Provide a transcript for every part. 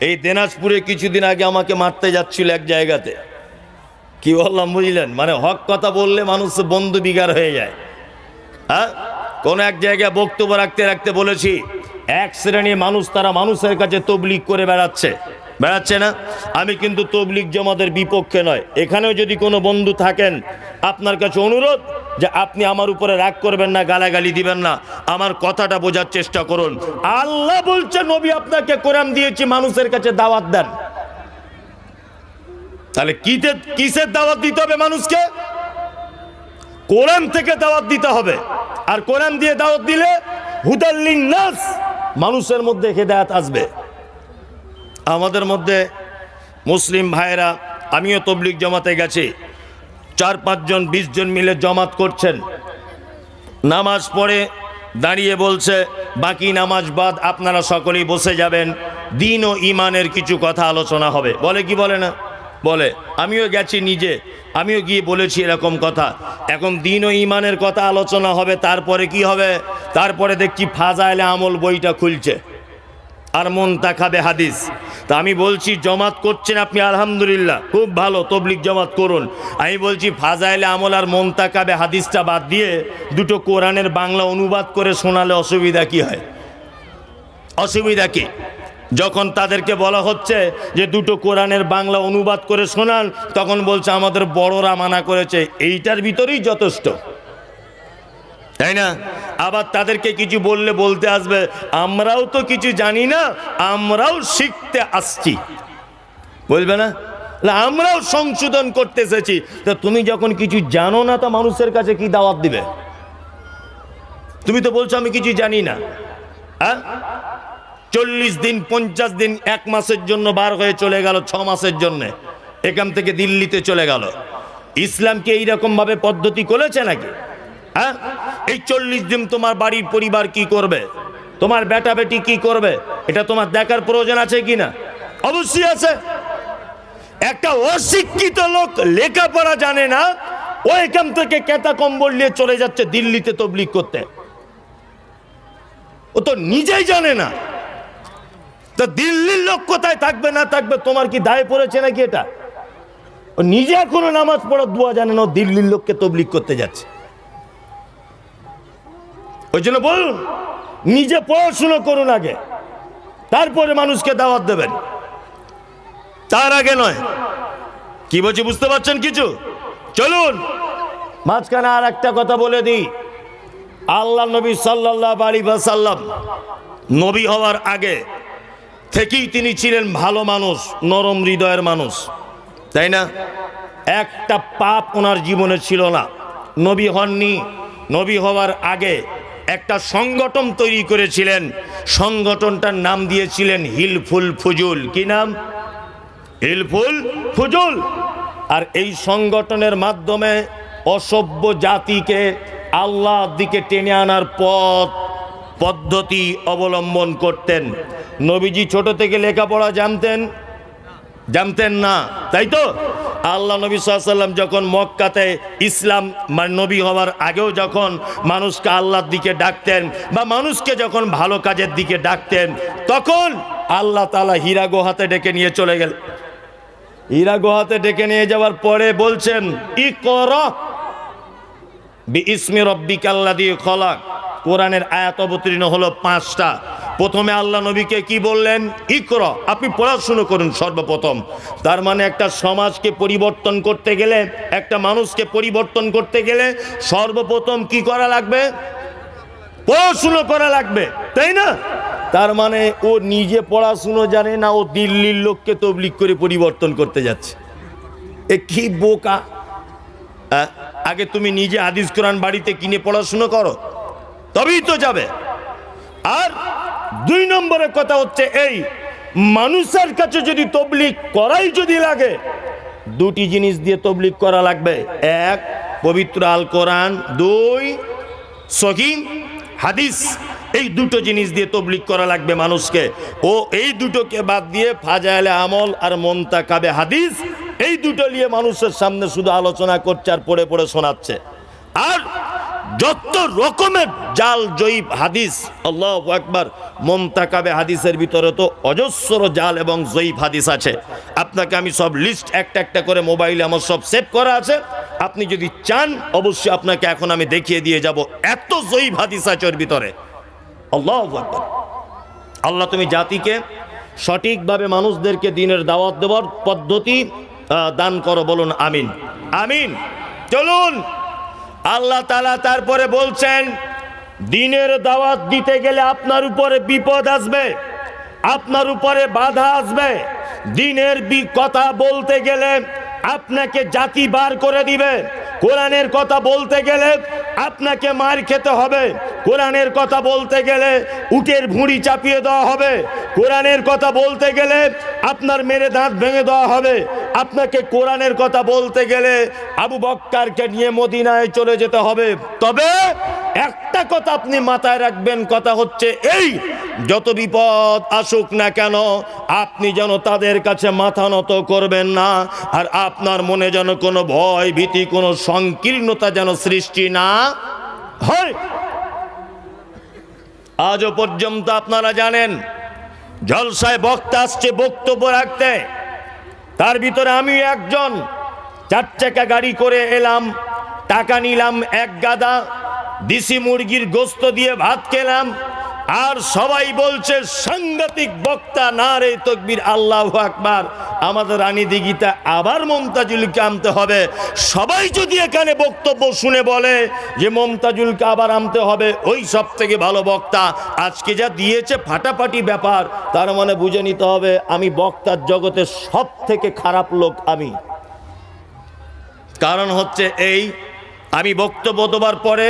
এই দিনাজপুরে কিছুদিন আগে আমাকে মারতে যাচ্ছিল এক জায়গাতে। কি বললাম বুঝলেন? মানে হক কথা বললে মানুষ বন্ধু বিগার হয়ে যায়। হ্যাঁ, কোন এক জায়গায় বক্তব্য রাখতে রাখতে বলেছি, এক শ্রেণীর মানুষ তারা মানুষের কাছে তবলিগ করে বেড়াচ্ছে না। আমি কিন্তু তবলিগ জামাতের বিপক্ষে নয়। এখানেও যদি কোনো বন্ধু থাকেন, আপনার কাছে অনুরোধ যে আপনি আমার উপরে রাগ করবেন না, গালাগালি দিবেন না, আমার কথাটা বোঝার চেষ্টা করুন। আল্লাহ বলছে নবী আপনাকে কোরআন দিয়েছি, মানুষের কাছে দাওয়াত দেন। তাহলে কিসের দাওয়াত দিতে হবে মানুষকে? কোরআন থেকে দাওয়াত দিতে হবে। আর কোরআন দিয়ে দাওয়াত দিলে হুদাল লিন্নাস, মানুষের মধ্যে হেদায়েত আসবে। আমাদের মধ্যে মুসলিম ভাইরা, আমিও তবলিগ জামাতে গেছি, 4-5 জন 20 জন মিলে জামাত করছেন। নামাজ পড়ে দাঁড়িয়ে বলছে বাকি নামাজ বাদ আপনারা সকলেই বসে যাবেন, দিন ও ইমানের কিছু কথা আলোচনা হবে। বলে কি বলে না? বলে। আমিও গেছি নিজে, আমিও গিয়ে বলেছি এরকম কথা। এখন দিন ও ইমানের কথা আলোচনা হবে, তারপরে কি হবে? তারপরে দেখছি ফাজাইলে আমল বইটা খুলছে আর মুনতাখাবে হাদিস। তা আমি বলছি জমাত করছেন আপনি, আলহামদুলিল্লাহ, খুব ভালো, তবলিগ জমাত করুন। আমি বলছি ফাজাইলে আমল আর মুনতাখাবে হাদিসটা বাদ দিয়ে দুটো কোরআনের বাংলা অনুবাদ করে শোনালে অসুবিধা কি হয়? অসুবিধা কি? যখন তাদেরকে বলা হচ্ছে যে দুটো কোরআনের বাংলা অনুবাদ করে শোনান, তখন বলছে আমাদের বড়রা মানা করেছে। এইটার ভিতরেই যথেষ্ট, তাই না? আবার তাদেরকে কিছু বললে বলতে আসবে আমরাও তো কিছু জানি না, আমরাও শিখতে আসছি, বলবে না? আমরাও সংশোধন করতে এসেছি। তো তুমি যখন কিছু জানো না, তা মানুষের কাছে কি দাওয়াত দিবে? তুমি তো বলছো আমি কিছু জানি না। হ্যাঁ, 40 দিন 50 দিন 1 মাসের জন্য বার হয়ে চলে গেল, 6 মাসের জন্য এখান থেকে দিল্লিতে চলে গেল। ইসলামকে এইরকম ভাবে পদ্ধতি করেছে নাকি? হ্যাঁ, এই 40 দিন তোমার বাড়ির পরিবার কি করবে, তোমার বেটা বেটি কি করবে, এটা তোমার দেখার প্রয়োজন আছে কি না? অবশ্যই আছে। একটা অশিক্ষিত লোক লেখাপড়া জানে না, ও এখান থেকে কেতা কম্বল নিয়ে চলে যাচ্ছে দিল্লিতে তবলিগ করতে। ও তো নিজেই জানে না। তো দিল্লির লোক কোথায় থাকবে না থাকবে তোমার কি দায় পড়েছে নাকি? এটা ও নিজে এখনো নামাজ পড়ার দোয়া জানে না, দিল্লির লোককে তবলিগ করতে যাচ্ছে। ওই জন্য বলুন, নিজে পড়াশুনো করুন আগে, তারপরে মানুষকে দাওয়াত দেবেন, তার আগে নয়। কি বলছি বুঝতে পারছেন কিছু? চলুন মাঝখানে আর একটা কথা বলে দিই। আল্লাহ নবী সাল্লাল্লাহু আলাইহি ওয়াসাল্লাম নবী হওয়ার আগে থেকেই তিনি ছিলেন ভালো মানুষ, নরম হৃদয়ের মানুষ, তাই না? একটা পাপ ওনার জীবনে ছিল না। নবী হননি, নবী হওয়ার আগে একটা সংগঠন তৈরি করেছিলেন। সংগঠনটার নাম দিয়েছিলেন হিলফুল ফুজুল। কি নাম? হিলফুল ফুজুল। আর এই সংগঠনের মাধ্যমে অসভ্য জাতিকে আল্লাহর দিকে টেনে আনার পদ্ধতি অবলম্বন করতেন। নবীজি ছোট থেকে লেখাপড়া জানতেন না, তাই তো? আল্লাহ নবী সাল্লাল্লাহু আলাইহি ওয়াসাল্লাম যখন মক্কাতে ইসলাম মানে নবী হওয়ার আগেও যখন মানুষকে আল্লাহর দিকে ডাকতেন বা মানুষকে যখন ভালো কাজের দিকে ডাকতেন, তখন আল্লাহ তাআলা হীরা গুহাতে ডেকে নিয়ে চলে গেল। হীরা গুহাতে ডেকে নিয়ে যাওয়ার পরে বলছেন ইকরা বিইসমি রাব্বিকাল্লাযী খলাক। কোরআনের আয়াত অবতীর্ণ হলো 5টা। প্রথমে আল্লাহ নবীকে কি বললেন? ইকরা, আপনি পড়াশুনো করুন সর্বপ্রথম। তার মানে একটা সমাজকে পরিবর্তন করতে গেলে, একটা মানুষকে পরিবর্তন করতে গেলে সর্বপ্রথম কি করা লাগবে? পড়াশুনো করা লাগবে, তাই না? তার মানে ও নিজে পড়াশুনো জানে না, ও দিল্লির লোককে তবলিগ করে পরিবর্তন করতে যাচ্ছে। এ কি বোকা! আগে তুমি নিজে হাদিস কোরআন বাড়িতে কিনে পড়াশুনো করো, তবেই তো যাবে। আর 2 নম্বরের কথা হচ্ছে এই, মানুষের কাছে যদি তবলিগ করাই যদি লাগে, 2টি জিনিস দিয়ে তবলিগ করা লাগবে। 1 পবিত্র আল কোরআন, 2 সহিহ হাদিস। এই 2টো জিনিস দিয়ে তবলিগ করা লাগবে মানুষকে। ও এই 2টোকে বাদ দিয়ে ফাজাইলে আমল আর মুনতাখাবে হাদিস, এই 2টো নিয়ে মানুষের সামনে শুধু আলোচনা করছে আর পড়ে পড়ে শোনাচ্ছে। আর যত রকমের জাল জয়ীব হাদিস, আল্লাহু আকবার, মুনতাকাবে হাদিসের ভিতরে তো অজস্র জাল এবং জয়ীব হাদিস আছে। আপনাকে আমি সব লিস্ট একটা একটা করে মোবাইলে আমার সব সেভ করা আছে, আপনি যদি চান অবশ্যই আপনাকে এখন আমি দেখিয়ে দিয়ে যাব। এত জয়ীব হাদিস আছে ওর ভিতরে। আল্লাহু আকবার। আল্লাহ তুমি জাতিকে সঠিকভাবে মানুষদেরকে দ্বীনের দাওয়াত দেওয়ার পদ্ধতি দান করো, বলুন আমিন। আমিন। চলুন, আল্লাহ তাআলা তারপরে বলছেন দ্বীনের দাওয়াত দিতে গেলে আপনার উপরে বিপদ আসবে, আপনার উপরে বাধা আসবে। দ্বীনের কথা বলতে গেলে আপনাকে জাতি বার করে দিবে। কোরআনের কথা বলতে গেলে আপনাকে মার খেতে হবে। কোরআনের কথা বলতে গেলে উটের ভুঁড়ি চাপিয়ে দেওয়া হবে। কোরআনের কথা বলতে গেলে আপনার মেরে দাঁত ভেঙে দেওয়া হবে। আপনাকে কোরআনের কথা বলতে গেলে আবু বক্করকে নিয়ে মদিনায় চলে যেতে হবে। তবে একটা কথা আপনি মাথায় রাখবেন, কথা হচ্ছে এই, যত বিপদ আসুক না কেন আপনি যেন তাদের কাছে মাথা নত করবেন না, আর আপনার মনে যেন কোনো ভয় ভীতি কোনো সংকীর্ণতা যেন সৃষ্টি না হয়। আজও পর্যন্ত আপনারা জানেন জলসায় বক্তা আসছে বক্তব্য রাখতে, তার ভিতরে আমি একজন 4 চাকা গাড়ি করে এলাম, টাকা নিলাম এক গাদা, দেশি মুরগির গোস্ত দিয়ে ভাত খেলাম, আর সবাই বলছে সাংঘাতিক বক্তা, নারে তাকবীর, আল্লাহু আকবার। আমাদের রানী দিঘিতে আবার মমতাজুলকে আনতে হবে। সবাই যদি এখানে বক্তব্য শুনে বলে যে মমতাজুলকে আবার আনতে হবে, ওই সব থেকে ভালো বক্তা আজকে যা দিয়েছে ফাটাফাটি ব্যাপার, তার মানে বুঝে নিতে হবে আমি বক্তার জগতে সব থেকে খারাপ লোক আমি। কারণ হচ্ছে এই, আমি বক্তব্য দেওয়ার পরে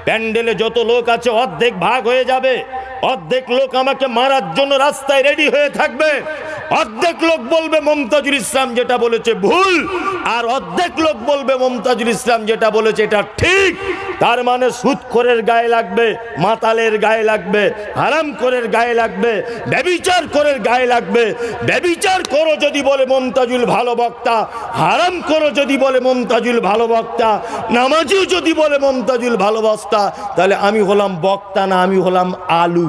প্যান্ডেলে যত লোক আছে অর্ধেক ভাগ হয়ে যাবে, অর্ধেক লোক আমাকে মারার জন্য রাস্তায় রেডি হয়ে থাকবে, অর্ধেক লোক বলবে মমতাজুল ইসলাম যেটা বলেছে ভুল, আর অর্ধেক লোক বলবে মমতাজুল ইসলাম যেটা বলেছে এটা ঠিক। তার মানে সুদখোরের গায়ে লাগবে, মাতালের গায়ে লাগবে, হারামখোরের গায়ে লাগবে, ব্যভিচারখোরের গায়ে লাগবে। ব্যভিচার করো যদি বলে মমতাজুল ভালো বক্তা, হারাম করো যদি বলে মমতাজুল ভালো বক্তা, নামাজিও যদি বলে মমতাজুল ভালো বক্তা, তাহলে আমি হলাম বক্তা না, আমি হলাম আলু।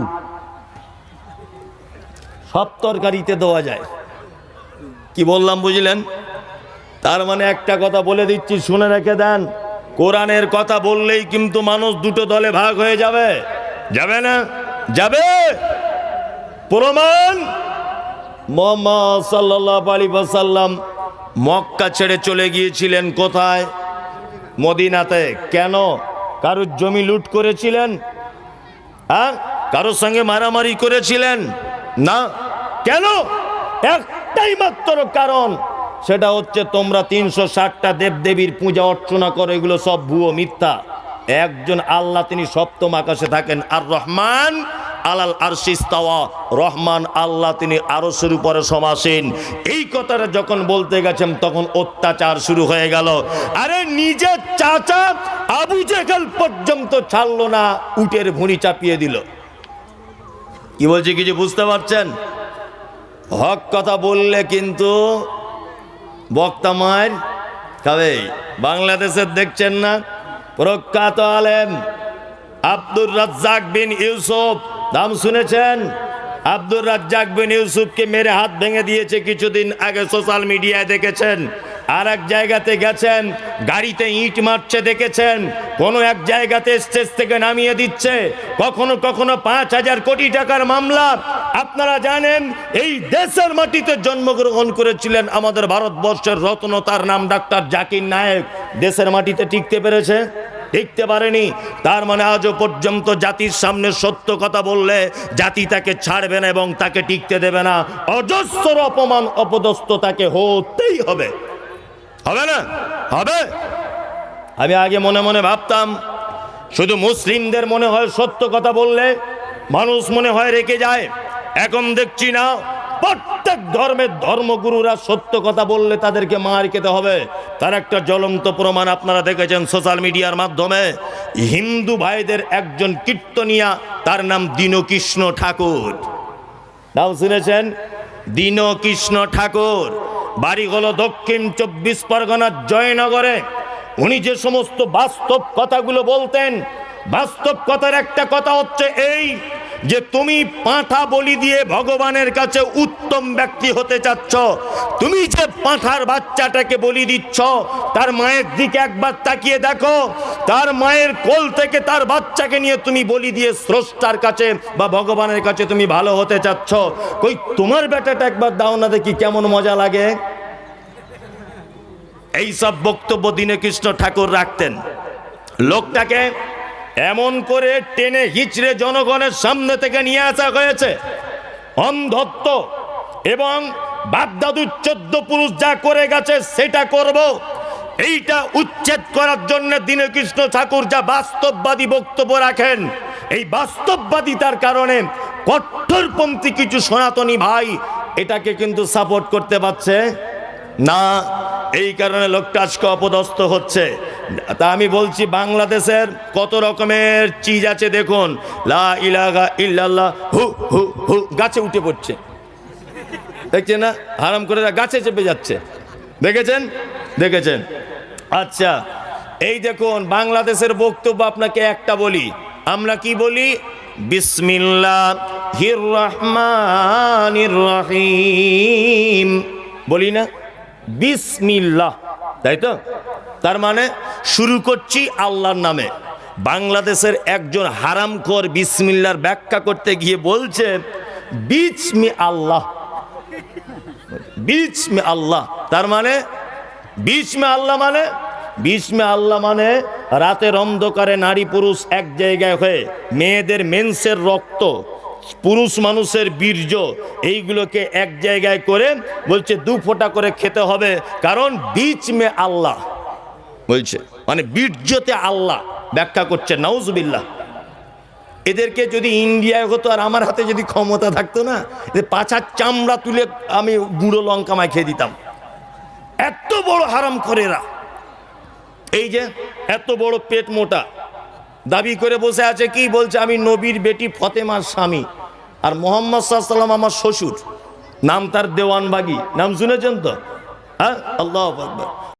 সব তরকারিতে দেওয়া যায়। কি বললাম বুঝলেন? তার মানে একটা কথা বলে দিচ্ছি, শুনে রেখে দেন, কোরআনের কথা বললেই কিন্তু মানুষ দুটো দলে ভাগ হয়ে যাবে। যাবে না? যাবে। প্রমাণ, মুহাম্মদ সাল্লাল্লাহু আলাইহি ওয়াসাল্লাম মক্কা ছেড়ে চলে গিয়েছিলেন কোথায়? মদিনাতে। কেন? কারোর জমি লুট করেছিলেন? হ্যাঁ? কারোর সঙ্গে মারামারি করেছিলেন? না। কেন? একটাই মাত্র কারণ, সেটা হচ্ছে তোমরা 360টা দেবদেবীর পূজা অর্চনা করো, এগুলো সব ভুয়ো মিথ্যা। একজন আল্লাহ, তিনি সপ্তম আকাশে থাকেন। আর রহমান আলাল আরশি ইস্তাওয়া, রহমান আল্লাহ তিনি আরশের উপরে সমাসীন। এই কথাটা যখন বলতে গেছেন তখন অত্যাচার শুরু হয়ে গেল। আরে নিজের চাচা আবু জেহেল পর্যন্ত ছাড়লো না, উটের ভুঁড়ি চাপিয়ে দিল। কি বলছে কিছু বুঝতে পারছেন? হক কথা বললে কিন্তু বক্তা মার খাবে। বাংলাদেশের দেখছেন না প্রখ্যাত আলেম আব্দুর রাজ্জাক বিন ইউসুফ, নাম শুনেছেন? আব্দুর রাজ্জাক বিন ইউসুফকে মেরে হাত ভেঙে দিয়েছে কিছুদিন আগে, সোশ্যাল মিডিয়ায় দেখেছেন। আর এক জায়গাতে গেছেন, গাড়িতে ইট মারছে দেখেছেন, কোনো এক জায়গাতে স্টেজ থেকে নামিয়ে দিচ্ছে, কখনো কখনো 5,000 কোটি টাকার মামলা। আপনারা জানেন এই দেশের মাটিতে জন্মগ্রহণ করেছিলেন আমাদের ভারতবর্ষের রত্ন, তার নাম ডাক্তার জাকির নায়েক। দেশের মাটিতে টিকতে পেরেছে? টিকতে পারেনি। তার মানে আজও পর্যন্ত জাতির সামনে সত্য কথা বললে জাতি তাকে ছাড়বে না এবং তাকে টিকতে দেবে না। অজস্র অপমান অপদস্থ তাকে হতেই হবে। হবে না? হবে। আমি আগে মনে মনে ভাবতাম শুধু মুসলিমদের মনে হয় সত্য কথা বললে মানুষ মনে হয় রেখে যায়। এখন দেখছি না, প্রত্যেক ধর্মের ধর্মগুরুরা সত্য কথা বললে তাদেরকে মার খেতে হবে। তার একটা জ্বলন্ত প্রমাণ আপনারা দেখেছেন সোশ্যাল মিডিয়ার মাধ্যমে। হিন্দু ভাইদের একজন কীর্তনিয়া, তার নাম দীনকৃষ্ণ ঠাকুর। নাম শুনেছেন? দীনকৃষ্ণ ঠাকুর। বাড়ি হলো দক্ষিণ 24 পরগনার জয়নগরে। উনি যে সমস্ত বাস্তব কথাগুলো বলতেন, বাস্তব কথার একটা কথা হচ্ছে এই যে তুমি পাঁঠা বলি দিয়ে ভগবানের কাছে উত্তম ব্যক্তি হতে চাচ্ছ। তুমি যে পাঁঠার বাচ্চাটাকে বলি দিচ্ছ, তার মায়ের দিকে একবার তাকিয়ে দেখো, তার মায়ের কোল থেকে তার বাচ্চাকে নিয়ে তুমি বলি দিয়ে স্রষ্টার কাছে বা ভগবানের কাছে তুমি ভালো হতে চাচ্ছ। কই তোমার বেটাটা একবার দাও না দেখি কেমন মজা লাগে। এই সব বক্তব্য দীনকৃষ্ণ ঠাকুর রাখতেন। লোকটাকে এমন করে টেনে হিচড়ে জনগণের সামনে থেকে নিয়ে আসা হয়েছে, অন্ধত্ব এবং বাপদাদুর 14 পুরুষ যা করে গেছে সেটা করব, এইটা উচ্ছেদ করার জন্য দীনকৃষ্ণ ঠাকুর যা বাস্তববাদী বক্তব্য রাখেন, এই বাস্তববাদিতার কারণে কট্টরপন্থী কিছু সনাতনী ভাই এটাকে কিন্তু সাপোর্ট করতে পারছে না। এই কারণে লোকটা আজকে অপদস্থ হচ্ছে। তা আমি বলছি বাংলাদেশের কত রকমের চিজ আছে দেখুন, লা ইলাহা ইল্লাল্লাহ, হু হু হু গাছে উঠে পড়ছে, দেখছেন না? হারাম করে গাছে চেপে যাচ্ছে, দেখেছেন দেখেছেন। আচ্ছা এই দেখুন বাংলাদেশের বক্তব্য আপনাকে একটা বলি, আমরা কি বলি? বিসমিল্লাহির রহমানির রহিম বলি না? বিসমিল্লাহ, তাই তো? তার মানে শুরু করছি আল্লাহর নামে। বাংলাদেশের একজন হারামখোর বিসমিল্লাহর ব্যাখ্যা করতে গিয়ে বলছে বিসমি আল্লাহ, বিসমি আল্লাহ। তার মানে বিসমি আল্লাহ মানে, বিসমি আল্লাহ মানে রাতের অন্ধকারে নারী পুরুষ এক জায়গায় হয়ে মেয়েদের মেন্সের রক্ত, পুরুষ মানুষের বীর্য, এইগুলোকে এক জায়গায় করে বলছে 2 ফোঁটা করে খেতে হবে, কারণ বীজ মে আল্লাহ বলছে, মানে বীর্যতে আল্লাহ ব্যাখ্যা করছে। নাউজুবিল্লাহ। এদেরকে যদি ইন্ডিয়ায় হতো আর আমার হাতে যদি ক্ষমতা থাকতো না, পাছার চামড়া তুলে আমি গুঁড়ো লঙ্কা মাখিয়ে দিতাম। এত বড় হারাম করে এরা, এই যে এত বড় পেট মোটা, দাবি করে বসে আছে কি বলছে আমি নবীর বেটি ফতেমার স্বামী, আর মোহাম্মদ সাল্লাল্লাহু আলাইহি ওয়াসাল্লাম আমার শ্বশুর, নাম তার দেওয়ানবাগি, নাম শুনেছেন তো? হ্যাঁ, আল্লাহু আকবার।